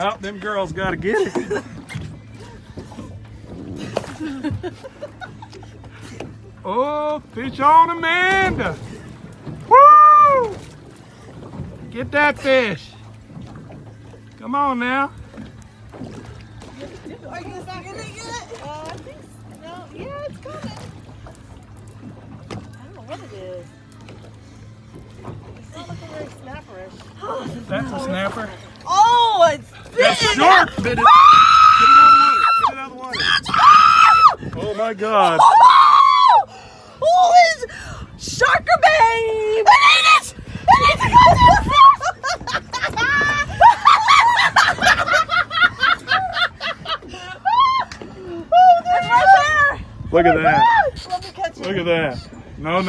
No, them girls got to get it. Oh, fish on, Amanda. Woo! Get that fish. Come on now. Are you gonna get it? I think no. Yeah, it's coming. I don't know what it is. It's not looking very snapperish. That's a snapper. Oh, it's That's big! short. Get it out of the water. Get it out of the water. Oh my God. Oh, it's Sharker Babe! I need it! I need to go to the Oh, it's right there! Look at that. Let me catch it. Look at that. No.